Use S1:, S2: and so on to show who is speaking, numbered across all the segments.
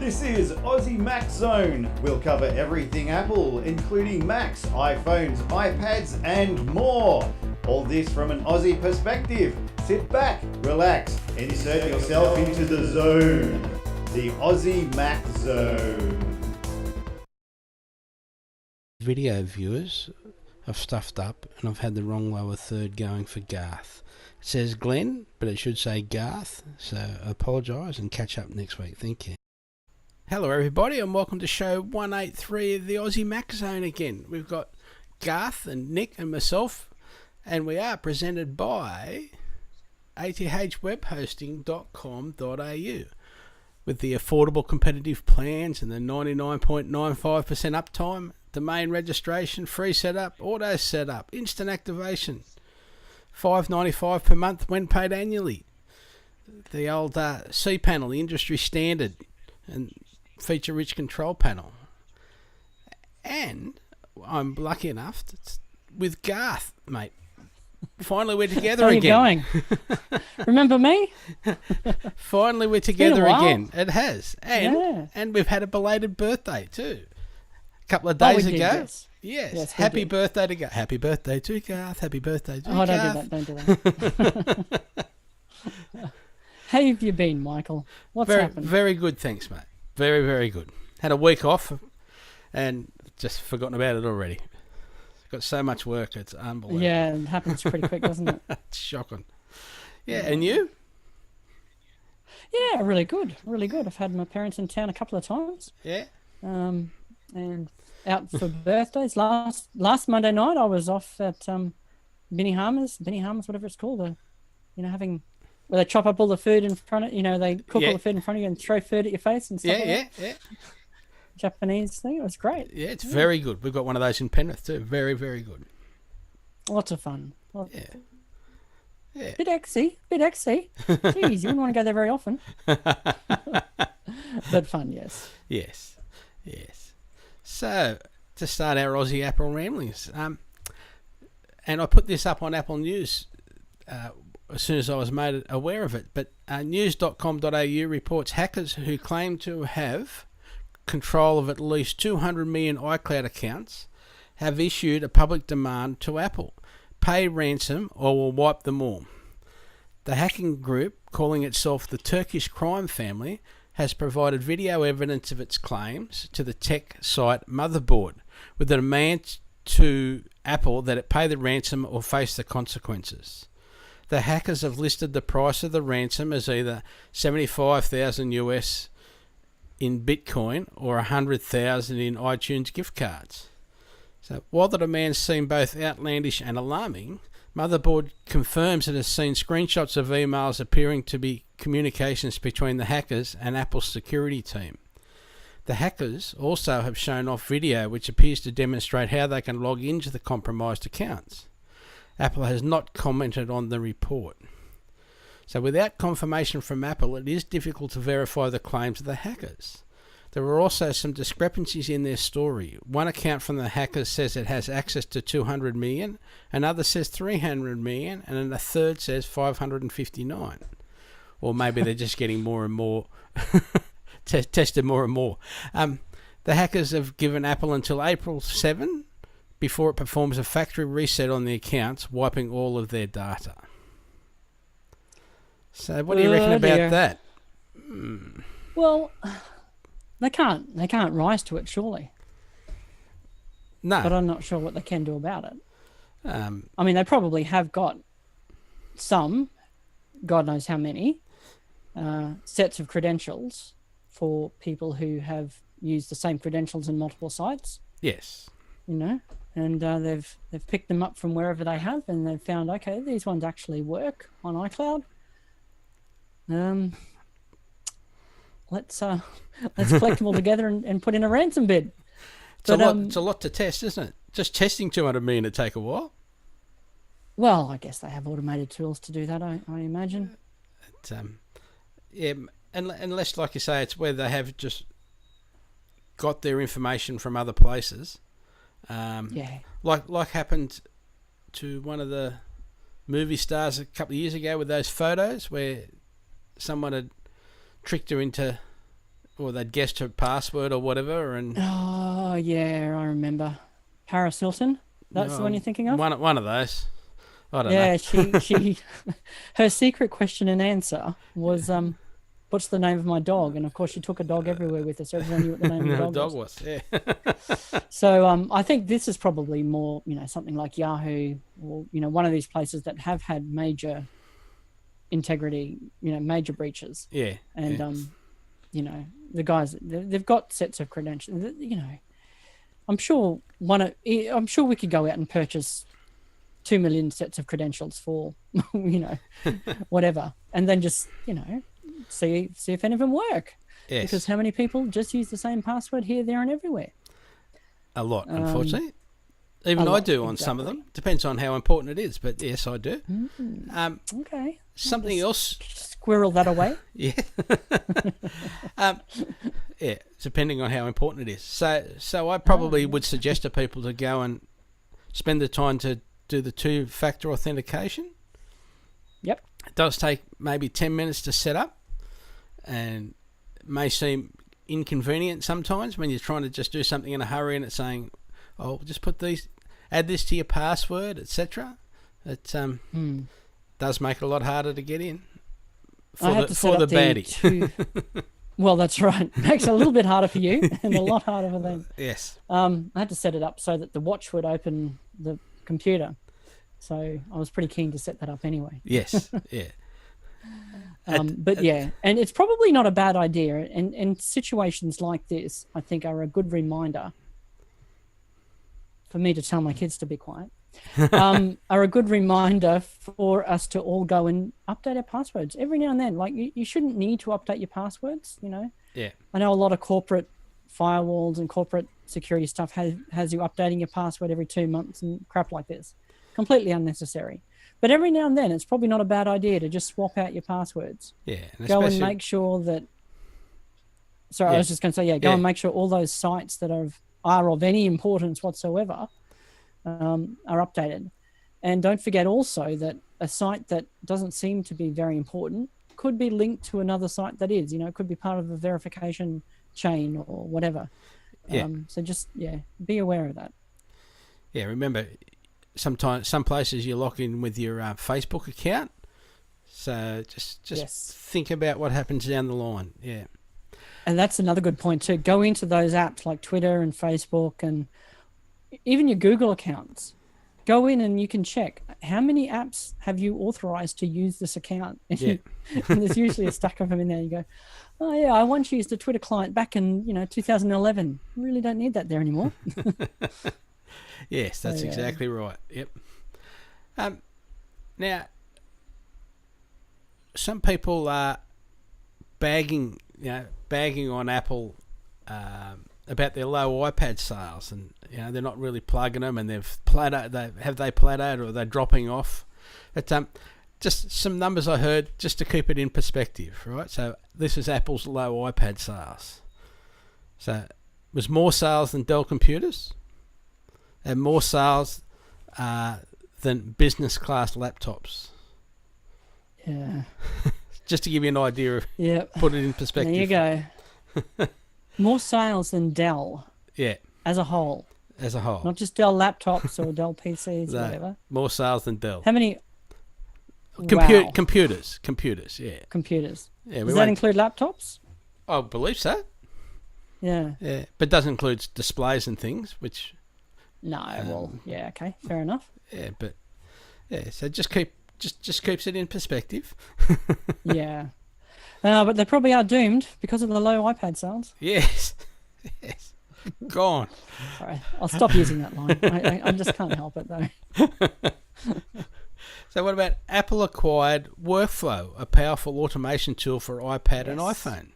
S1: This is Aussie Mac Zone. We'll cover everything Apple, including Macs, iPhones, iPads, and more. All this from an Aussie perspective. Sit back, relax, and insert yourself into the zone. The Aussie Mac Zone.
S2: Video viewers, I've stuffed up and I've had the wrong lower third going for Garth. It says Glenn, but it should say Garth, so I apologise and catch up next week. Thank you. Hello everybody and welcome to show 183 of the Aussie Mac Zone again. We've got Garth and Nick and myself, and we are presented by athwebhosting.com.au with the affordable competitive plans and the 99.95% uptime, domain registration, free setup, auto setup, instant activation, $5.95 per month when paid annually. The old cPanel, the industry standard, and feature-rich control panel. And I'm lucky enough with Garth, mate. Finally, we're together again.
S3: How are you going? Remember me?
S2: Finally, we're together
S3: while.
S2: again. It has, and we've had a belated birthday too. A couple of days
S3: we
S2: ago.
S3: did, yes.
S2: Yes. Happy birthday to Garth. Happy birthday to Garth. Happy birthday to Garth.
S3: Don't do that. How have you been, Michael? What's happened?
S2: Very good, thanks, mate. Very, very good. Had a week off and just forgotten about it already. Got so much work, it's unbelievable.
S3: Yeah, it happens pretty quick, doesn't it?
S2: It's shocking. Yeah, and you?
S3: Yeah, really good. Really good. I've had my parents in town a couple of times.
S2: Yeah.
S3: And out for birthdays. Last Monday night, I was off at Benny Harmer's, whatever it's called. Having where they chop up all the food in front of they cook all the food in front of you and throw food at your face and stuff.
S2: Yeah.
S3: Japanese thing. It was great.
S2: Yeah, it's very good. We've got one of those in Penrith too. Very, very good.
S3: Lots of fun.
S2: Yeah.
S3: Bit exy. Jeez, you wouldn't want to go there very often. But fun, yes.
S2: Yes. So, to start our Aussie Apple Ramblings, and I put this up on Apple News as soon as I was made aware of it, but news.com.au reports hackers who claim to have control of at least 200 million iCloud accounts have issued a public demand to Apple. Pay ransom or we'll wipe them all. The hacking group, calling itself the Turkish crime family, has provided video evidence of its claims to the tech site Motherboard, with a demand to Apple that it pay the ransom or face the consequences. The hackers have listed the price of the ransom as either $75,000 US in Bitcoin or $100,000 in iTunes gift cards. So while the demands seem both outlandish and alarming, Motherboard confirms it has seen screenshots of emails appearing to be communications between the hackers and Apple's security team. The hackers also have shown off video which appears to demonstrate how they can log into the compromised accounts. Apple has not commented on the report. So without confirmation from Apple, it is difficult to verify the claims of the hackers. There are also some discrepancies in their story. One account from the hackers says it has access to 200 million, another says 300 million, and then a third says 559. Or maybe they're just getting more and more, tested more and more. The hackers have given Apple until April 7 before it performs a factory reset on the accounts, wiping all of their data. So what do you reckon about that?
S3: Well, they can't rise to it, surely.
S2: No.
S3: But I'm not sure what they can do about it. I mean, they probably have got some, God knows how many, sets of credentials for people who have used the same credentials in multiple sites.
S2: Yes.
S3: And they've picked them up from wherever they have, and they've found, okay, these ones actually work on iCloud. Let's collect them all together and put in a ransom bid.
S2: It's a lot to test, isn't it? Just testing 200 million would take a while.
S3: Well, I guess they have automated tools to do that, I imagine.
S2: Unless, like you say, it's where they have just got their information from other places. Like happened to one of the movie stars a couple of years ago with those photos where someone had tricked her into or they'd guessed her password or whatever, and
S3: Oh yeah, I remember. Paris Hilton. That's the one you're thinking of.
S2: One of those. I don't know.
S3: Yeah, she her secret question and answer was what's the name of my dog? And of course she took a dog everywhere with her, so everyone knew what the name of the dog was.
S2: Yeah.
S3: So I think this is probably more, something like Yahoo or one of these places that have had major integrity, major breaches.
S2: Yeah.
S3: And the guys, they've got sets of credentials. I'm sure we could go out and purchase 2 million sets of credentials for, whatever, and then just, see if any of them work.
S2: Yes.
S3: Because how many people just use the same password here, there, and everywhere?
S2: A lot, unfortunately. Even I do on some of them. Depends on how important it is, but yes, I do.
S3: Okay.
S2: Something else.
S3: Squirrel that away.
S2: Yeah. Yeah, depending on how important it is. So I probably would suggest to people to go and spend the time to do the two-factor authentication.
S3: Yep.
S2: It does take maybe 10 minutes to set up, and may seem inconvenient sometimes when you're trying to just do something in a hurry and it's saying, "Oh, just add this to your password, etc." It does make it a lot harder to get in for the baddie.
S3: Well, that's right. Makes it a little bit harder for you and a lot harder for them.
S2: Yes.
S3: I had to set it up so that the watch would open the computer. So I was pretty keen to set that up anyway.
S2: Yes. Yeah.
S3: But yeah, and it's probably not a bad idea. And situations like this, I think, are a good reminder for me to tell my kids to be quiet. Are a good reminder for us to all go and update our passwords every now and then. Like you shouldn't need to update your passwords,
S2: Yeah.
S3: I know a lot of corporate firewalls and corporate security stuff has you updating your password every 2 months and crap like this. Completely unnecessary. But every now and then, it's probably not a bad idea to just swap out your passwords.
S2: Yeah.
S3: Go and make sure that... Sorry, I was just going to say, go and make sure all those sites that are of any importance whatsoever are updated. And don't forget also that a site that doesn't seem to be very important could be linked to another site that is. It could be part of a verification chain or whatever.
S2: Yeah.
S3: So just, be aware of that.
S2: Yeah, remember... Sometimes, some places you lock in with your Facebook account, so just think about what happens down the line. Yeah,
S3: and that's another good point too. Go into those apps like Twitter and Facebook and even your Google accounts. Go in and you can check how many apps have you authorized to use this account. And there's usually a stack of them in there. You go, oh yeah, I once used a Twitter client back in 2011. Really don't need that there anymore.
S2: Yes, that's exactly right. Yep. Now, some people are bagging on Apple about their low iPad sales, and they're not really plugging them, and they've plateaued, or they're dropping off. But just some numbers I heard, just to keep it in perspective, right? So this is Apple's low iPad sales. So it was more sales than Dell computers, and more sales than business class laptops.
S3: Yeah.
S2: Just to give you an idea of put it in perspective.
S3: There you go. More sales than Dell.
S2: Yeah.
S3: As a whole. Not just Dell laptops or Dell PCs or whatever.
S2: More sales than Dell.
S3: How many?
S2: Computers, yeah.
S3: Computers.
S2: Yeah,
S3: Does that include laptops?
S2: I believe so.
S3: Yeah.
S2: Yeah, but it does include displays and things, which...
S3: No, okay, fair enough.
S2: Yeah, but... Yeah, so just keeps it in perspective.
S3: Yeah. But they probably are doomed because of the low iPad sales.
S2: Yes. Yes. Gone.
S3: Sorry, I'll stop using that line. I just can't help it, though.
S2: So what about Apple acquired Workflow, a powerful automation tool for iPad and iPhone?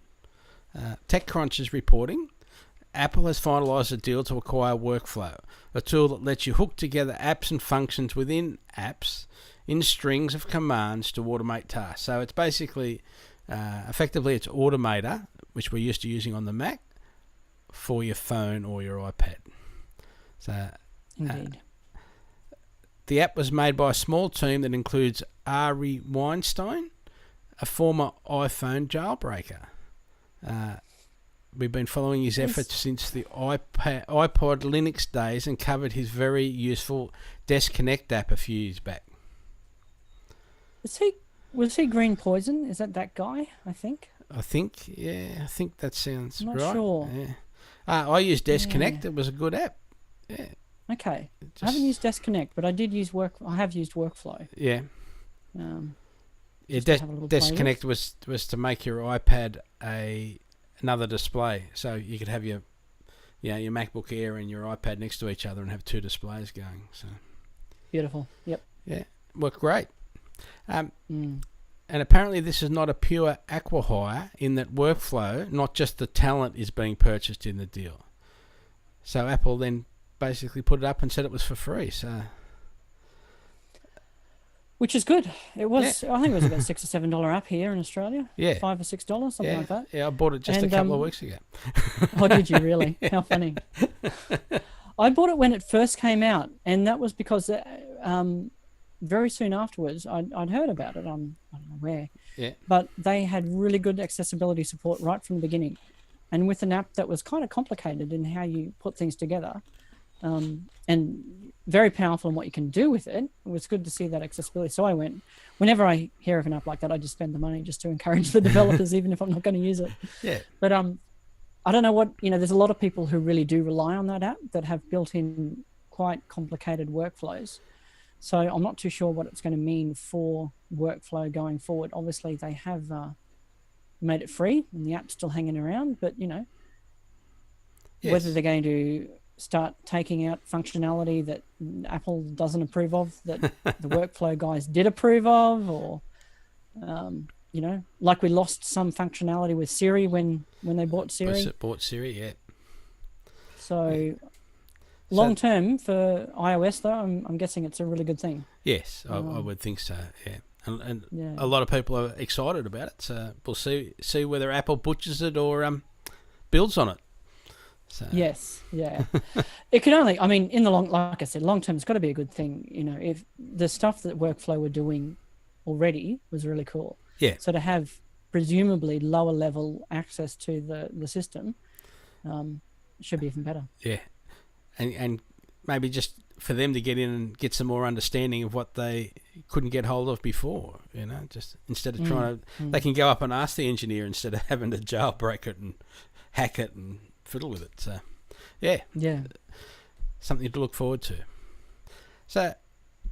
S2: TechCrunch is reporting Apple has finalised a deal to acquire Workflow, a tool that lets you hook together apps and functions within apps in strings of commands to automate tasks. So it's basically, effectively, it's Automator, which we're used to using on the Mac, for your phone or your iPad. So,
S3: Indeed.
S2: The app was made by a small team that includes Ari Weinstein, a former iPhone jailbreaker. we've been following his efforts since the iPod Linux days and covered his very useful Desk Connect app a few years back.
S3: Was he Green Poison? Is that guy? I think
S2: that sounds
S3: I'm not
S2: right.
S3: sure.
S2: Yeah. I used Desk Connect. It was a good app. Yeah.
S3: Okay. I haven't used Desk Connect, but I did use I have used Workflow.
S2: Yeah.
S3: Yeah,
S2: Desk Connect was to make your iPad another display, so you could have your MacBook Air and your iPad next to each other and have two displays going. So
S3: beautiful. Yep.
S2: Yeah, worked great. And apparently this is not a pure acqui-hire in that Workflow, not just the talent, is being purchased in the deal. So Apple then basically put it up and said it was for free. So.
S3: Which is good. It was, I think it was about $6 or $7 app here in Australia.
S2: Yeah.
S3: $5 or $6, something like that.
S2: Yeah, I bought it just a couple of weeks ago.
S3: Oh, did you really? How funny. I bought it when it first came out, and that was because very soon afterwards, I'd heard about it on, I don't know where, but they had really good accessibility support right from the beginning. And with an app that was kind of complicated in how you put things together, and very powerful in what you can do with it. It was good to see that accessibility. So I went, whenever I hear of an app like that, I just spend the money just to encourage the developers, even if I'm not going to use it.
S2: Yeah.
S3: But I don't know what, there's a lot of people who really do rely on that app that have built in quite complicated workflows. So I'm not too sure what it's going to mean for workflow going forward. Obviously, they have made it free and the app's still hanging around, but,
S2: yes.
S3: Whether they're going to start taking out functionality that Apple doesn't approve of, that the workflow guys did approve of, or like we lost some functionality with Siri when they bought Siri.
S2: Yeah.
S3: So long term for iOS though, I'm guessing it's a really good thing.
S2: Yes, I would think so. Yeah, and a lot of people are excited about it. So we'll see whether Apple butchers it or builds on it. So.
S3: Yes, yeah. It could only, in the like I said, long term, it's got to be a good thing. If the stuff that Workflow were doing already was really cool.
S2: Yeah.
S3: So to have presumably lower level access to the system should be even better.
S2: Yeah, and maybe just for them to get in and get some more understanding of what they couldn't get hold of before. Just instead of trying to, they can go up and ask the engineer instead of having to jailbreak it and hack it and fiddle with it. So yeah, something to look forward to. So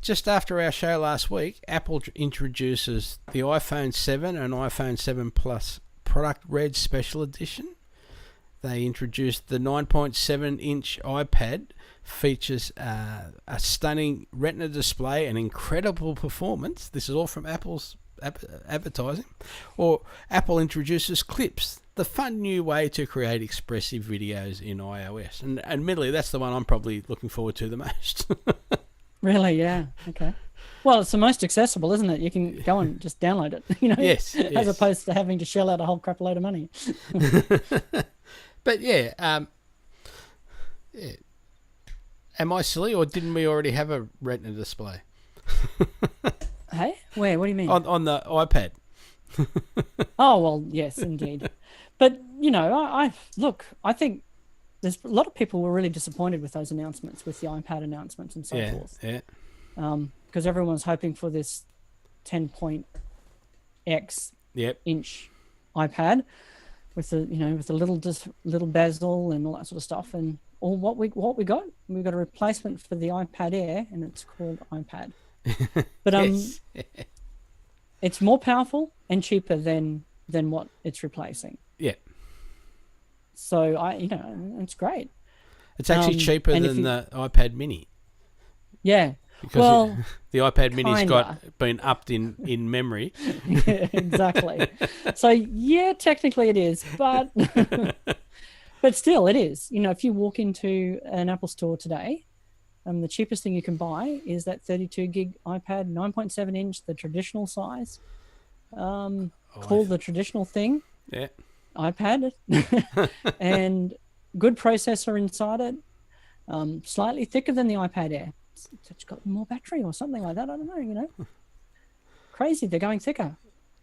S2: just after our show last week, Apple introduces the iPhone 7 and iPhone 7 Plus Product Red Special Edition. They introduced the 9.7-inch iPad, features a stunning Retina display and incredible performance. This is all from Apple's advertising. Or Apple introduces Clips, the fun new way to create expressive videos in iOS. And admittedly, that's the one I'm probably looking forward to the most.
S3: Really? Yeah. Okay. Well, it's the most accessible, isn't it? You can go and just download it,
S2: Yes.
S3: As opposed to having to shell out a whole crap load of money.
S2: But yeah. Am I silly, or didn't we already have a Retina display?
S3: Hey? Where? What do you mean?
S2: On the iPad.
S3: Oh, well, yes, indeed. But, I think there's a lot of people were really disappointed with those announcements, with the iPad announcements and so forth.
S2: Yeah.
S3: Because everyone's hoping for this 10.x inch iPad with the little bezel and all that sort of stuff. And what we got a replacement for the iPad Air, and it's called iPad. But it's more powerful and cheaper than what it's replacing.
S2: Yeah.
S3: So it's great.
S2: It's actually cheaper than the iPad Mini.
S3: Yeah.
S2: Because the iPad Mini's been upped in memory.
S3: Yeah, exactly. So yeah, technically it is, but but still it is. If you walk into an Apple store today, the cheapest thing you can buy is that 32 gig iPad, 9.7 inch, the traditional size, called the traditional thing.
S2: Yeah.
S3: iPad, and good processor inside it, slightly thicker than the iPad Air. It's got more battery or something like that. I don't know, Crazy, they're going thicker.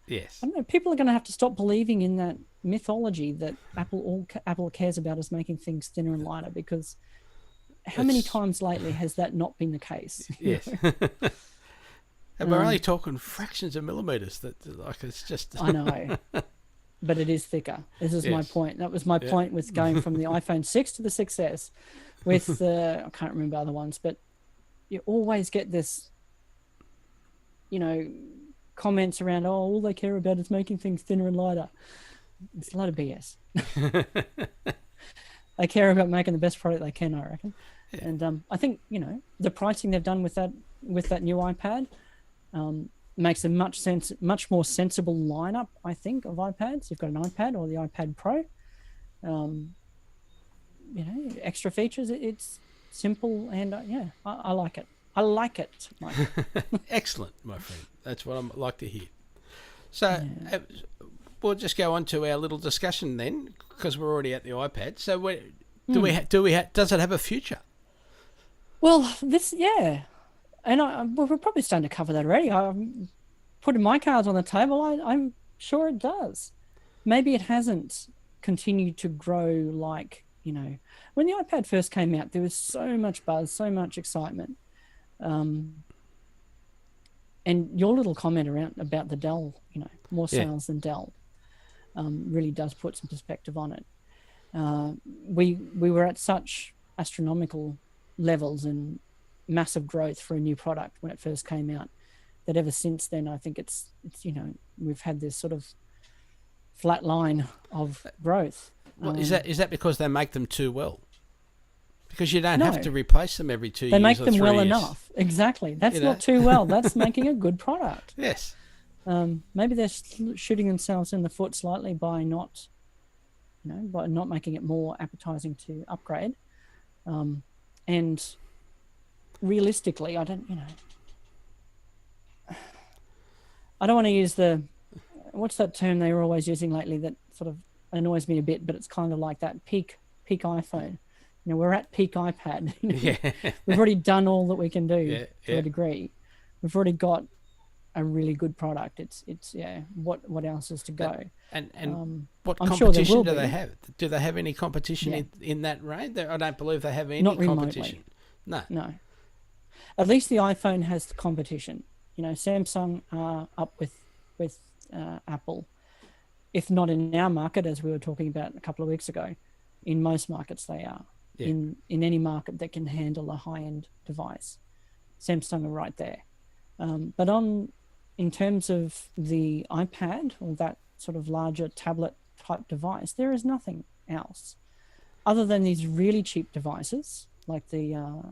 S2: Yes.
S3: I don't know, people are going to have to stop believing in that mythology that Apple cares about is making things thinner and lighter, because how many times lately has that not been the case?
S2: Yes. And we're only talking fractions of millimeters. It's just.
S3: I know, but it is thicker. This is my point. That was my point with going from the iPhone 6 to the 6S. With I can't remember other ones, but you always get this, comments around, all they care about is making things thinner and lighter. It's a lot of BS. They care about making the best product they can, I reckon. Yeah. And I think the pricing they've done with that new iPad makes a much more sensible lineup, I think, of iPads. You've got an iPad or the iPad Pro. Extra features. It's simple, and I like it. I like it, Mike.
S2: Excellent, my friend. That's what I like to hear. So we'll just go on to our little discussion then, because we're already at the iPad. So does it have a future?
S3: Well, and we're probably starting to cover that already. I'm putting my cards on the table. I'm sure it does. Maybe it hasn't continued to grow like, when the iPad first came out, there was so much buzz, so much excitement. And your little comment about the Dell, more sales than Dell, really does put some perspective on it. We were at such astronomical levels and massive growth for a new product when it first came out, that ever since then, I think it's we've had this sort of flat line of growth.
S2: Well, is that because they make them too well? Because you don't have to replace them every 2 years.
S3: They make
S2: or
S3: them
S2: 3
S3: well
S2: years.
S3: enough. Exactly. That's not too well. That's making a good product.
S2: Yes.
S3: Maybe they're shooting themselves in the foot slightly by not making it more appetizing to upgrade. And realistically, I don't want to use what's that term they were always using lately that sort of annoys me a bit, but it's kind of like that peak iPhone. We're at peak iPad. We've already done all that we can do to a degree. We've already got a really good product. It's what else is to go?
S2: And what
S3: I'm
S2: competition
S3: sure
S2: do they have? Do they have any competition in that range? I don't believe they have any competition. No.
S3: At least the iPhone has the competition. Samsung are up with Apple. If not in our market, as we were talking about a couple of weeks ago, in most markets they are. Yeah. In any market that can handle a high-end device, Samsung are right there. But in terms of the iPad or that sort of larger tablet type device, there is nothing else other than these really cheap devices like the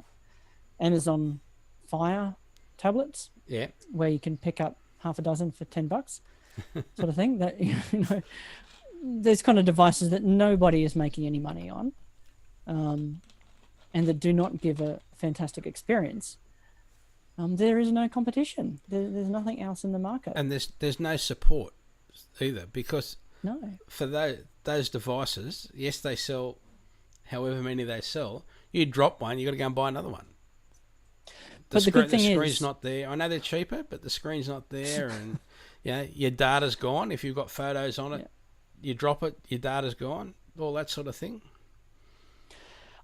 S3: Amazon Fire tablets, where you can pick up half a dozen for $10, sort of thing. That there's kind of devices that nobody is making any money on, and that do not give a fantastic experience. There is no competition. There's nothing else in the market,
S2: and there's no support either, because for those devices, yes, they sell however many they sell. You drop one, you got to go and buy another one.
S3: But the good thing is,
S2: the screen's not there. I know they're cheaper, but the screen's not there, and your data's gone. If you've got photos on it, you drop it, your data's gone. All that sort of thing.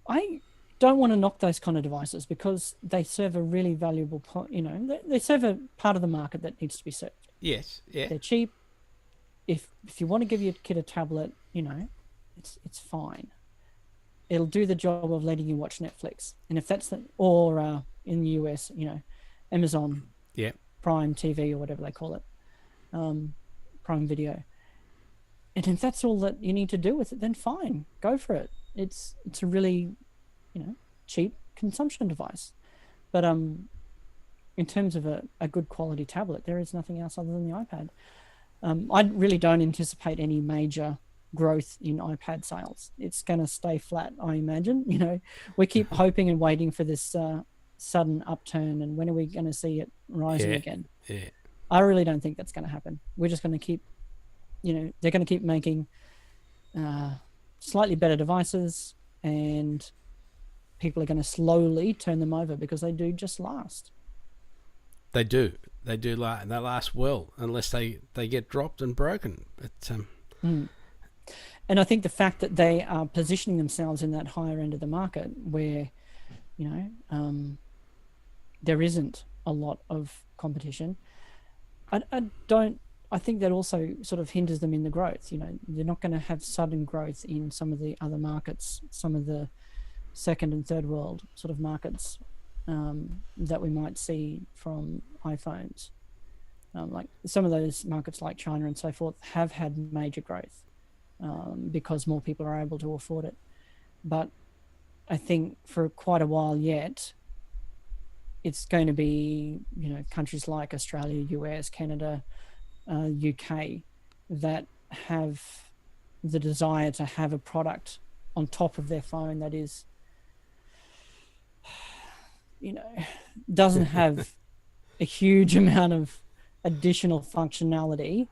S3: I don't want to knock those kind of devices because they serve a really valuable, they serve a part of the market that needs to be served.
S2: Yes, yeah.
S3: They're cheap. If you want to give your kid a tablet, it's fine. It'll do the job of letting you watch Netflix, and if that's or in the US, Amazon, Prime TV or whatever they call it, Prime Video. And if that's all that you need to do with it, then fine, go for it. It's a really, cheap consumption device. But in terms of a good quality tablet, there is nothing else other than the iPad. I really don't anticipate any major growth in iPad sales. It's going to stay flat, I imagine. We keep hoping and waiting for this sudden upturn, and when are we going to see it rising again?
S2: Yeah.
S3: I really don't think that's going to happen. We're just going to keep, they're going to keep making slightly better devices, and people are going to slowly turn them over because they do just last.
S2: They do. They last well, unless they get dropped and broken. But
S3: And I think the fact that they are positioning themselves in that higher end of the market where, there isn't a lot of competition, I think that also sort of hinders them in the growth. They're not going to have sudden growth in some of the other markets, some of the second and third world sort of markets that we might see from iPhones. Like some of those markets like China and so forth have had major growth because more people are able to afford it. But I think for quite a while yet, it's going to be, countries like Australia, US, Canada, UK that have the desire to have a product on top of their phone that is, doesn't have a huge amount of additional functionality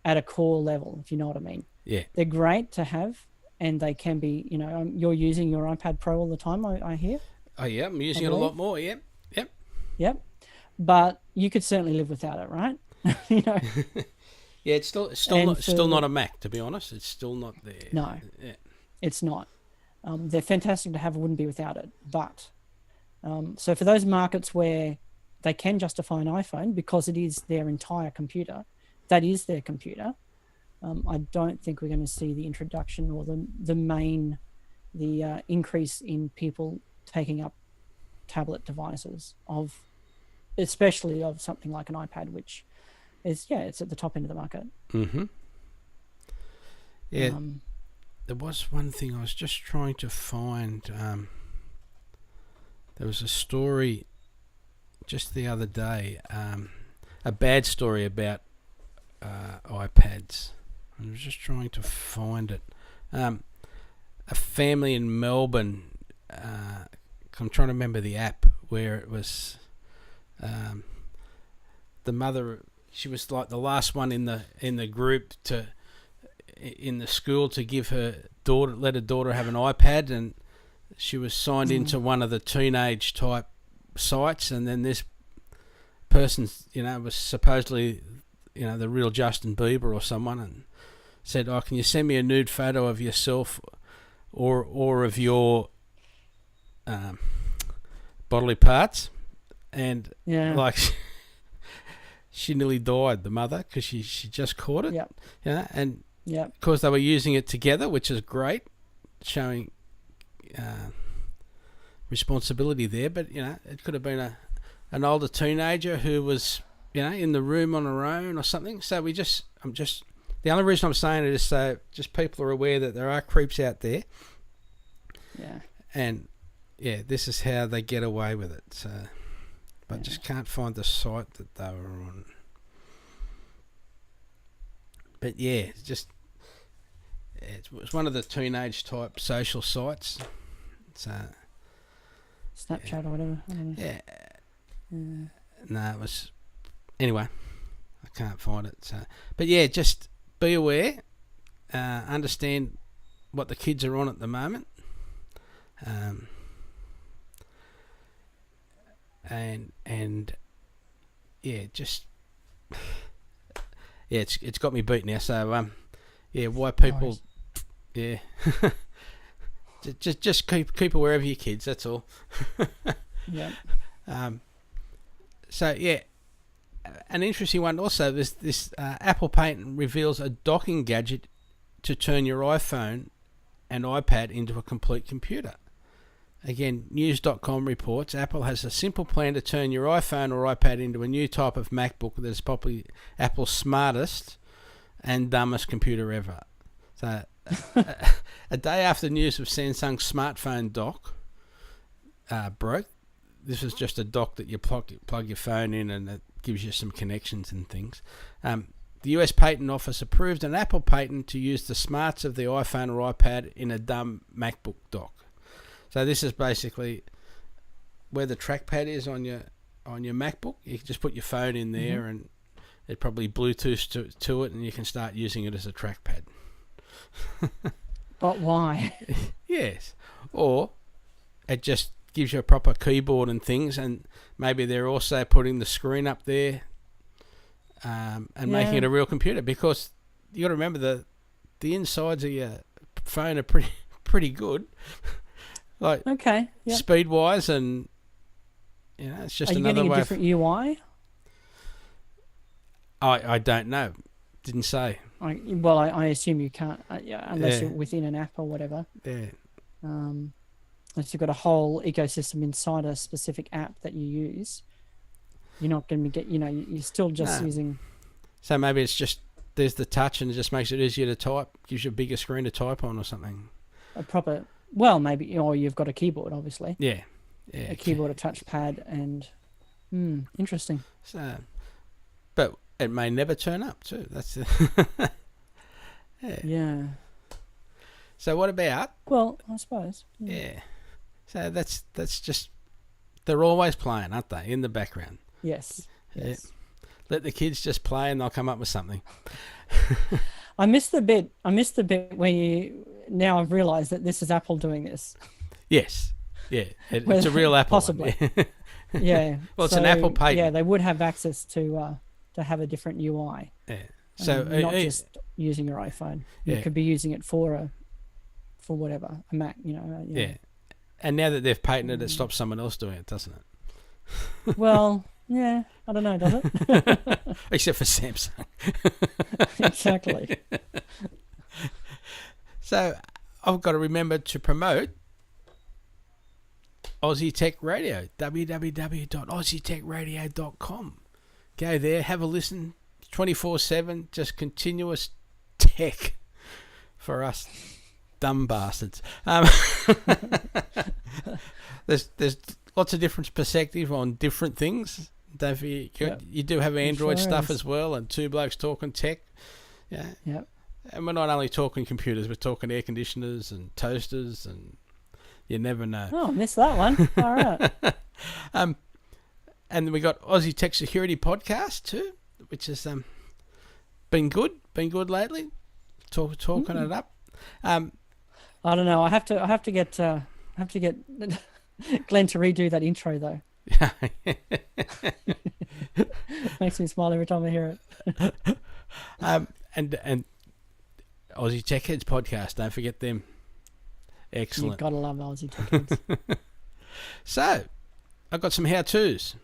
S3: at a core level, if you know what I mean.
S2: Yeah.
S3: They're great to have, and they can be, you're using your iPad Pro all the time, I hear.
S2: Oh, yeah, I'm using it a lot more, yep.
S3: Yep. But you could certainly live without it, right?
S2: Yeah, it's still not a Mac, to be honest. It's still not there.
S3: No,
S2: yeah.
S3: It's not. They're fantastic to have, wouldn't be without it. But so for those markets where they can justify an iPhone because it is their entire computer, that is their computer, I don't think we're going to see the introduction or the increase in people taking up tablet devices especially of something like an iPad, which is, it's at the top end of the market.
S2: Mm-hmm. Yeah. There was one thing I was just trying to find. There was a story just the other day, a bad story about iPads. I was just trying to find it. A family in Melbourne, I'm trying to remember the app where it was the mother, she was like the last one in the group in the school to give let her daughter have an iPad, and she was signed into one of the teenage type sites, and then this person, was supposedly, the real Justin Bieber or someone, and said, "Oh, can you send me a nude photo of yourself or of your bodily parts?" And she nearly died, the mother, because she just caught it.
S3: Yep.
S2: And of course they were using it together, which is great, showing responsibility there. But it could have been an older teenager who was in the room on her own or something. So the only reason I'm saying it is so just people are aware that there are creeps out there.
S3: Yeah.
S2: And this is how they get away with it. So, but just can't find the site that they were on. But it was one of the teenage type social sites. So
S3: Snapchat or whatever. I don't know.
S2: Yeah. No, it was. Anyway, I can't find it. So, but just be aware. Understand what the kids are on at the moment. It's got me beat now. So why people, just keep aware of your kids. That's all.
S3: Yeah.
S2: An interesting one also. This Apple patent reveals a docking gadget to turn your iPhone and iPad into a complete computer. Again, news.com reports Apple has a simple plan to turn your iPhone or iPad into a new type of MacBook that is probably Apple's smartest and dumbest computer ever. So, a day after news of Samsung's smartphone dock broke, this was just a dock that you plug your phone in and it gives you some connections and things. The US Patent Office approved an Apple patent to use the smarts of the iPhone or iPad in a dumb MacBook dock. So this is basically where the trackpad is on your MacBook. You can just put your phone in there and it probably Bluetooth to it, and you can start using it as a trackpad.
S3: But why?
S2: Yes. Or it just gives you a proper keyboard and things, and maybe they're also putting the screen up there and making it a real computer, because you got to remember the insides of your phone are pretty good. Like
S3: Okay. Yeah.
S2: speed wise, and it's just
S3: Are you
S2: another
S3: getting a
S2: way.
S3: different UI?
S2: I don't know. Didn't say.
S3: I assume you can't, unless
S2: Yeah.
S3: you're within an app or whatever.
S2: Yeah.
S3: Unless you've got a whole ecosystem inside a specific app that you use, you're not going to you're still just
S2: No.
S3: using.
S2: So maybe it's just there's the touch and it just makes it easier to type, gives you a bigger screen to type on or something.
S3: A proper, well, maybe, or you've got a keyboard, obviously.
S2: Yeah. Yeah.
S3: A keyboard, a touchpad, and interesting.
S2: So, but it may never turn up too. That's
S3: Yeah.
S2: So what about?
S3: Well, I suppose.
S2: Yeah. So that's just they're always playing, aren't they? In the background.
S3: Yes.
S2: Yeah.
S3: Yes.
S2: Let the kids just play and they'll come up with something.
S3: I missed the bit where you. Now I've realised that this is Apple doing this.
S2: Yes. Yeah. It's a real Apple.
S3: Possibly.
S2: One.
S3: Yeah.
S2: Well, it's an Apple patent.
S3: Yeah, they would have access to have a different UI.
S2: Yeah. So
S3: not just using your iPhone.
S2: Yeah.
S3: You could be using it for whatever, a Mac.
S2: Yeah. And now that they've patented it, stops someone else doing it, doesn't it?
S3: Well, yeah. I don't know. Does it?
S2: Except for Samsung.
S3: Exactly.
S2: So I've got to remember to promote Aussie Tech Radio, www.aussietechradio.com. Go there, have a listen, 24/7, just continuous tech for us dumb bastards. There's lots of different perspective on different things. Don't forget, you do have Android
S3: sure
S2: stuff
S3: is.
S2: as well, and Two Blokes Talking Tech. Yeah.
S3: Yep.
S2: And we're not only talking computers, we're talking air conditioners and toasters, and you never know.
S3: Oh, I missed that one. All right.
S2: And then we got Aussie Tech Security Podcast too, which has been good lately. Talking it up.
S3: I don't know. I have to get Glenn to redo that intro though. Makes me smile every time I hear it.
S2: And Aussie Tech Heads Podcast. Don't forget them. Excellent.
S3: You've got to love Aussie Tech Heads.
S2: So, I've got some how-tos.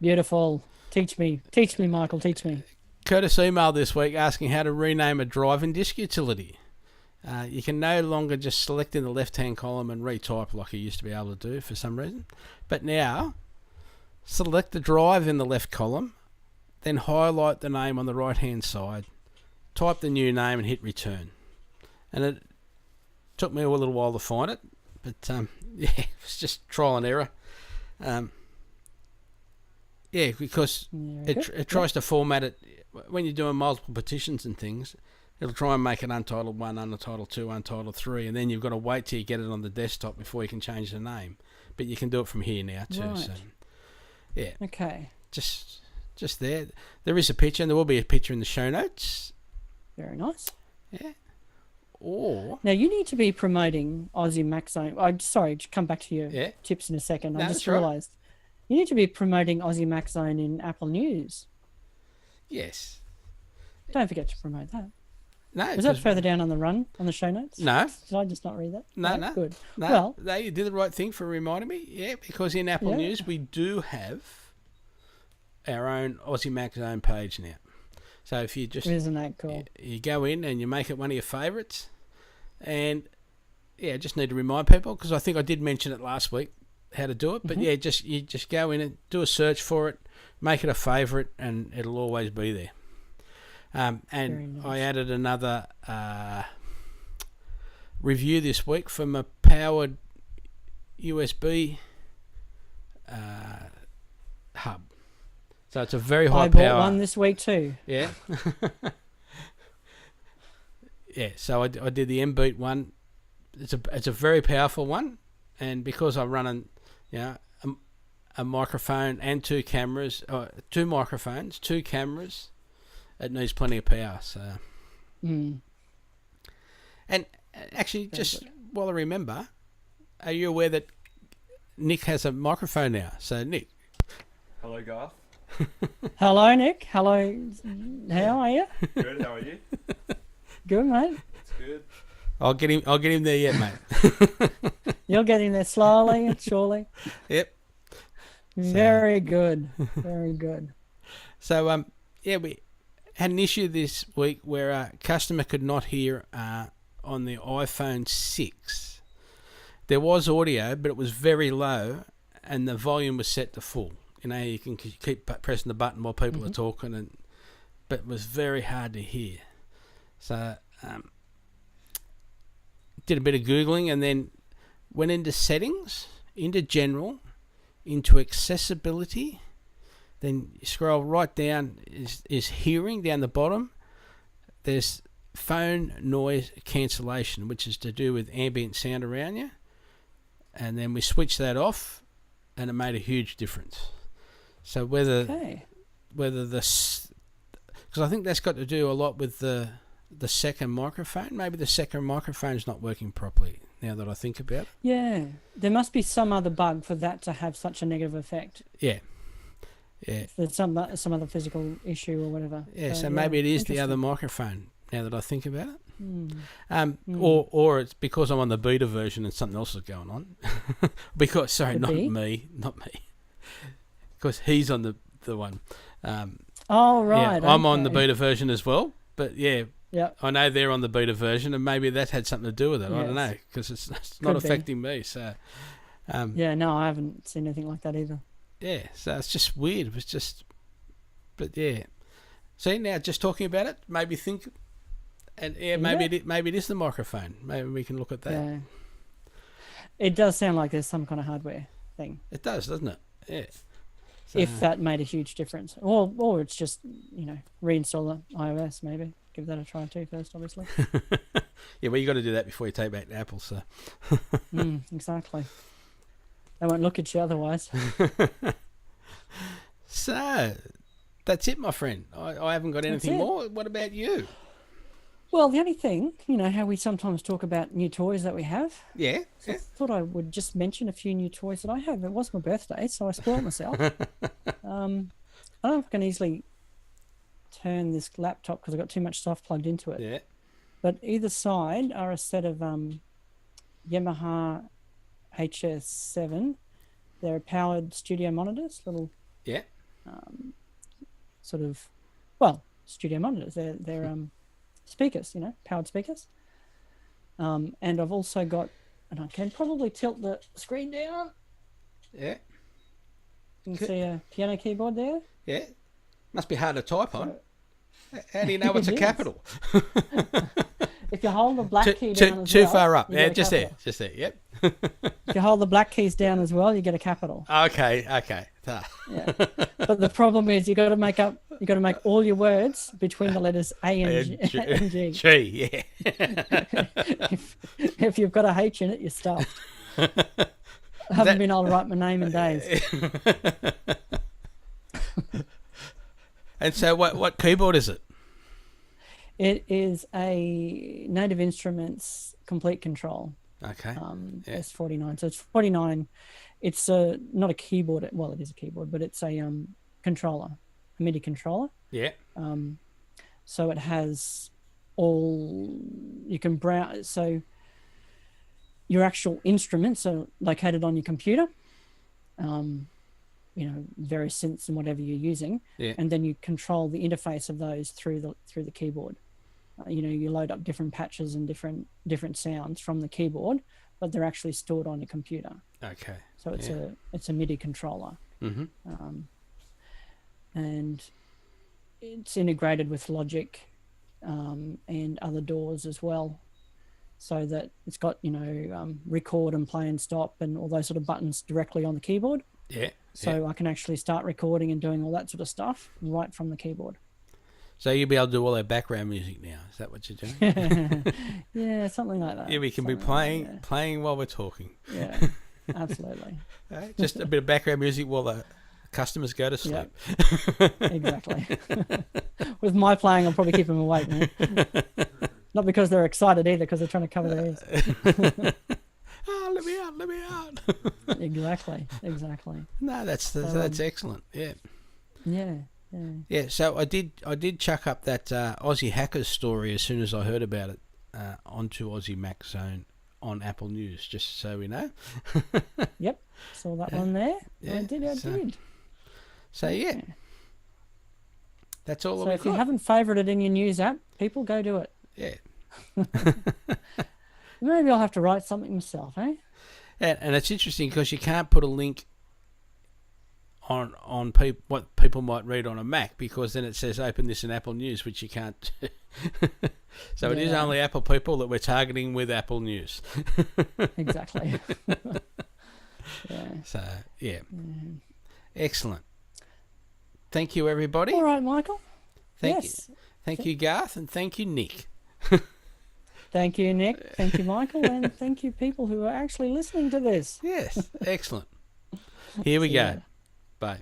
S3: Beautiful. Teach me, Michael. Teach me.
S2: Curtis emailed this week asking how to rename a drive and disk utility. You can no longer just select in the left-hand column and retype like you used to be able to do for some reason. But now, select the drive in the left column, then highlight the name on the right-hand side, type the new name and hit return. And it took me a little while to find it, but it was just trial and error. Because it tries to format it when you're doing multiple petitions and things. It'll try and make it Untitled 1, Untitled 2, Untitled 3, and then you've got to wait till you get it on the desktop before you can change the name. But you can do it from here now too.
S3: Right.
S2: So, yeah.
S3: Okay.
S2: Just there. There is a picture, and there will be a picture in the show notes.
S3: Very nice.
S2: Yeah. Or
S3: now you need to be promoting Aussie Mac Zone. I'm sorry, to come back to your tips in a second. I just realised you need to be promoting Aussie Mac Zone in Apple News.
S2: Yes.
S3: Don't forget to promote that.
S2: No.
S3: Was that further down on the show notes?
S2: No.
S3: Did I just not read that?
S2: No.
S3: Good.
S2: No, you did the right thing for reminding me. Yeah, because in Apple News we do have our own Aussie Mac Zone page now. So if you just
S3: isn't that cool?
S2: You go in and you make it one of your favourites, and just need to remind people because I think I did mention it last week how to do it. But you just go in and do a search for it, make it a favourite, and it'll always be there. And nice. I added another review this week from a powered USB hub. So it's a very high power. I
S3: bought one this week too.
S2: Yeah. So I did the MBeat one. It's a very powerful one, and because I'm running, a microphone and two cameras, two microphones, two cameras, it needs plenty of power. So. And actually, just while I remember, are you aware that Nick has a microphone now? So Nick.
S4: Hello, Garth.
S3: Hello, Nick. Hello. How are you?
S4: Good. How are you?
S3: Good, mate.
S4: It's good.
S2: I'll get him there yet, mate.
S3: You're getting there slowly and surely.
S2: Yep.
S3: Very good. Very good.
S2: So, we had an issue this week where a customer could not hear on the iPhone 6. There was audio, but it was very low, and the volume was set to full. You know, you can keep pressing the button while people are talking, but it was very hard to hear. So, did a bit of Googling and then went into settings, into general, into accessibility. Then you scroll right down, is hearing down the bottom. There's phone noise cancellation, which is to do with ambient sound around you. And then we switched that off, and it made a huge difference. So whether because I think that's got to do a lot with the second microphone. Maybe the second microphone's not working properly now that I think about it.
S3: Yeah, there must be some other bug for that to have such a negative effect.
S2: Yeah.
S3: There's some other physical issue or whatever.
S2: Yeah, so maybe it is the other microphone now that I think about it.
S3: Mm.
S2: Or it's because I'm on the beta version and something else is going on. Because
S3: Could be.
S2: not me. Because he's on the one.
S3: Oh, right.
S2: Yeah, I'm on the beta version as well, but yeah.
S3: Yep.
S2: I know they're on the beta version, and maybe that had something to do with it.
S3: Yes.
S2: I don't know, because it's not affecting me. So,
S3: yeah, no, I haven't seen anything like that either.
S2: Yeah, so it's just weird. It was just, but yeah. See, now just talking about it, maybe think, and maybe it is the microphone. Maybe we can look at that.
S3: Yeah. It does sound like there's some kind of hardware thing.
S2: It does, doesn't it? Yeah. So,
S3: If that made a huge difference, or it's just reinstall the iOS maybe. Give that a try too first, obviously.
S2: Yeah, well, you got to do that before you take back to Apple. So.
S3: Exactly. They won't look at you otherwise.
S2: So, that's it, my friend. I haven't got anything more. What about you?
S3: Well, the only thing, how we sometimes talk about new toys that we have.
S2: Yeah.
S3: So I thought I would just mention a few new toys that I have. It was my birthday, so I spoiled myself. I don't know if I can easily turn this laptop because I've got too much stuff plugged into it.
S2: Yeah.
S3: But either side are a set of Yamaha HS7. They're powered studio monitors, little studio monitors. They're speakers, powered speakers. And I've also got, and I can probably tilt the screen down.
S2: Yeah.
S3: You can see a piano keyboard there.
S2: Yeah. Must be hard to type on. How do you know it's a capital?
S3: If you hold the black key down
S2: too far up. Yeah, just there. Yep.
S3: If you hold the black keys down as well, you get a capital.
S2: Okay.
S3: Yeah. But the problem is you got to make all your words between the letters A and G.
S2: G, yeah.
S3: If you've got a H in it, you're stuffed. I haven't been able to write my name in days.
S2: And so what keyboard is it?
S3: It is a Native Instruments Complete Control.
S2: Okay.
S3: S49. So it's 49. It's not a keyboard. Well, it is a keyboard, but it's a controller, a MIDI controller.
S2: Yeah.
S3: So it has all you can browse. So your actual instruments are located on your computer. Various synths and whatever you're using, and then you control the interface of those through the keyboard. You load up different patches and different sounds from the keyboard, but they're actually stored on your computer.
S2: Okay.
S3: So it's a MIDI controller, and it's integrated with Logic and other DAWs as well, so that it's got record and play and stop and all those sort of buttons directly on the keyboard.
S2: Yeah.
S3: So I can actually start recording and doing all that sort of stuff right from the keyboard.
S2: So you'll be able to do all that background music now. Is that what you're doing?
S3: Yeah, something like that.
S2: Yeah, we can be playing while we're talking.
S3: Yeah, absolutely.
S2: Just a bit of background music while the customers go to sleep.
S3: Yep. Exactly. With my playing, I'll probably keep them awake, man. Not because they're excited either, because they're trying to cover their ears.
S2: Oh, let me out.
S3: Exactly.
S2: No, that's excellent. Yeah.
S3: Yeah.
S2: Yeah, so I did chuck up that Aussie hackers story as soon as I heard about it onto Aussie Mac Zone on Apple News, just so we know.
S3: Yep, saw that one there.
S2: Yeah,
S3: I did.
S2: So yeah, that's all.
S3: So
S2: that
S3: if
S2: we
S3: you
S2: got.
S3: haven't favorited in your news app, people go do it.
S2: Yeah,
S3: Maybe I'll have to write something myself, eh?
S2: and it's interesting because you can't put a link on what people might read on a Mac, because then it says open this in Apple News, which you can't do. So it is only Apple people that we're targeting with Apple News.
S3: Exactly. Yeah.
S2: So yeah, excellent. Thank you, everybody.
S3: All right, Michael.
S2: Thank you, Garth, and thank you, Nick.
S3: Thank you, Nick. Thank you, Michael, and thank you, people who are actually listening to this.
S2: Yes, excellent. Here we go. Bye.